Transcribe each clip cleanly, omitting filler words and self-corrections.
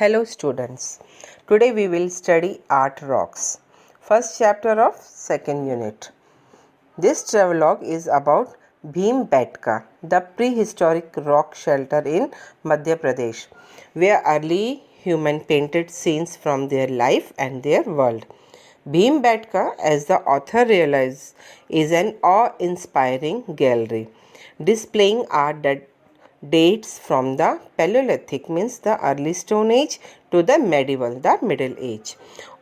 Hello students, today we will study art rocks, first chapter of second unit. This travelogue is about Bhimbetka, the prehistoric rock shelter in Madhya Pradesh, where early human painted scenes from their life and their world. Bhimbetka, as the author realizes, is an awe-inspiring gallery displaying art that dates from the Paleolithic, means the early Stone Age, to the medieval, the Middle Age,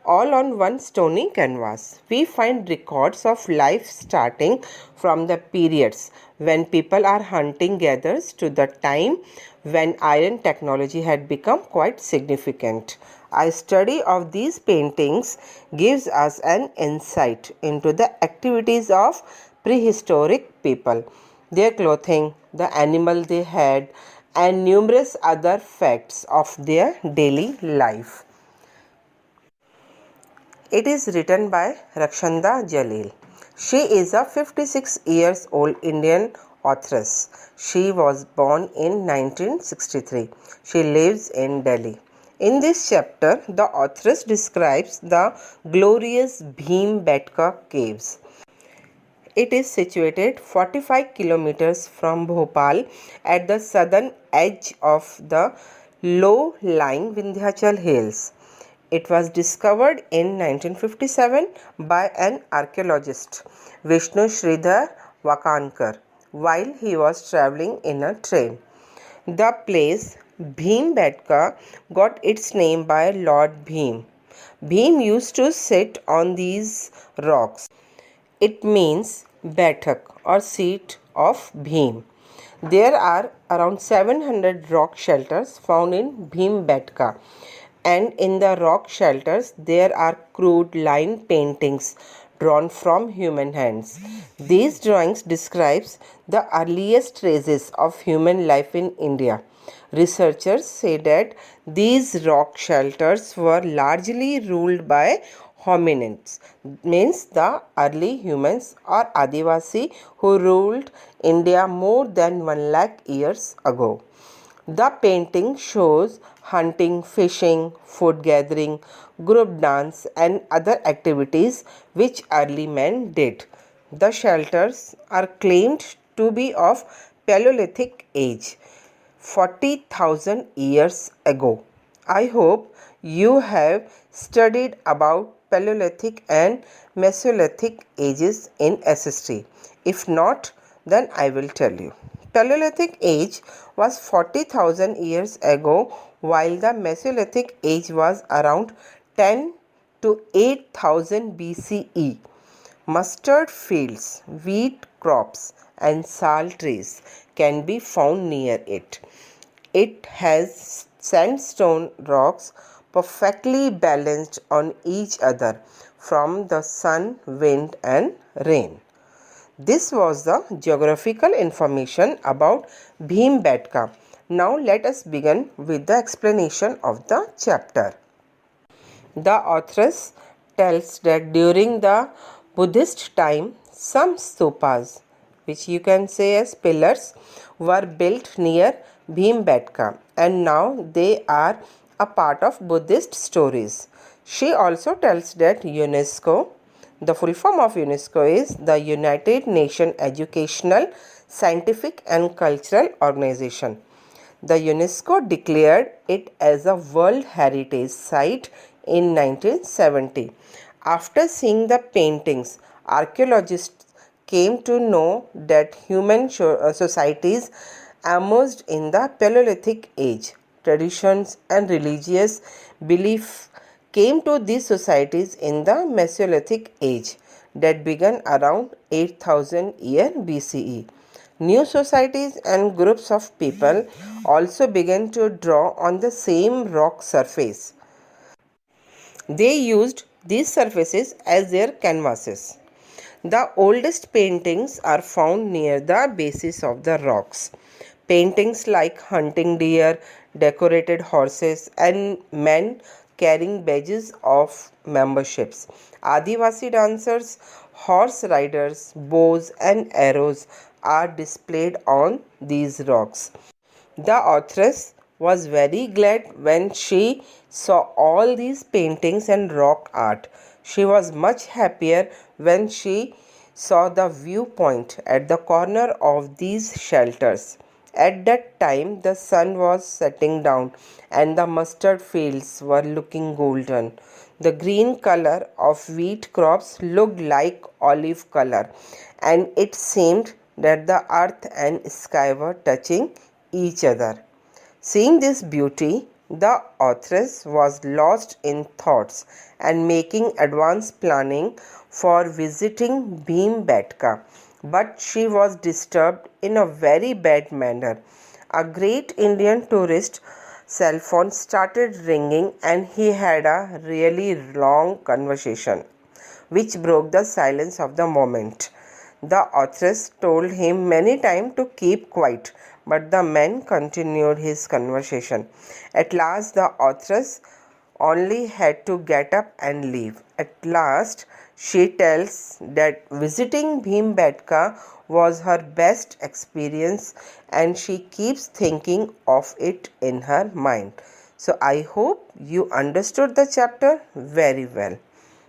all on one stony canvas. We find records of life starting from the periods when people are hunting gathers to the time when iron technology had become quite significant. A study of these paintings gives us an insight into the activities of prehistoric people, their clothing, the animal they had, and numerous other facts of their daily life. It is written by Rakshanda Jalil. She is a 56 years old Indian authoress. She was born in 1963. She lives in Delhi. In this chapter, the authoress describes the glorious Bhimbetka caves. It is situated 45 kilometers from Bhopal at the southern edge of the low-lying Vindhyachal Hills. It was discovered in 1957 by an archaeologist, Vishnu Sridhar Vakankar, while he was traveling in a train. The place Bhimbetka got its name by Lord Bhim. Bhim used to sit on these rocks. It means Baithak or seat of Bhim. There are around 700 rock shelters found in Bhimbetka, and in the rock shelters there are crude line paintings drawn from human hands. These drawings describes the earliest traces of human life in India. Researchers say that these rock shelters were largely ruled by hominids, means the early humans or Adivasi who ruled India more than 1 lakh years ago. The painting shows hunting, fishing, food gathering, group dance, and other activities which early men did. The shelters are claimed to be of Paleolithic age, 40,000 years ago. I hope you have studied about Paleolithic and Mesolithic ages in SST. If not, then I will tell you. Paleolithic age was 40,000 years ago, while the Mesolithic age was around 10 to 8,000 BCE. Mustard fields, wheat crops, and sal trees can be found near it. It has sandstone rocks perfectly balanced on each other from the sun, wind, and rain. This was the geographical information about Bhimbetka. Now let us begin with the explanation of the chapter. The authoress tells that during the Buddhist time, some stupas, which you can say as pillars, were built near Bhimbetka, and now they are a part of Buddhist stories. She also tells that UNESCO, the full form of UNESCO is the United Nations Educational, Scientific and Cultural Organization. The UNESCO declared it as a World Heritage Site in 1970. After seeing the paintings, archaeologists came to know that human societies emerged in the Paleolithic age. Traditions and religious belief came to these societies in the Mesolithic age that began around 8,000 year BCE. New societies and groups of people also began to draw on the same rock surface. They used these surfaces as their canvases. The oldest paintings are found near the bases of the rocks. Paintings like hunting deer, decorated horses, and men carrying badges of memberships, Adivasi dancers, horse riders, bows, and arrows are displayed on these rocks. The authoress was very glad when she saw all these paintings and rock art. She was much happier when she saw the viewpoint at the corner of these shelters. At that time, the sun was setting down and the mustard fields were looking golden. The green color of wheat crops looked like olive color, and it seemed that the earth and sky were touching each other. Seeing this beauty, the authoress was lost in thoughts and making advanced planning for visiting Bhimbetka, but she was disturbed in a very bad manner. A great Indian tourist cell phone started ringing and he had a really long conversation which broke the silence of the moment. The authoress told him many times to keep quiet, but the man continued his conversation. At last, the authoress only had to get up and leave. At last, she tells that visiting Bhimbetka was her best experience and she keeps thinking of it in her mind. So, I hope you understood the chapter very well.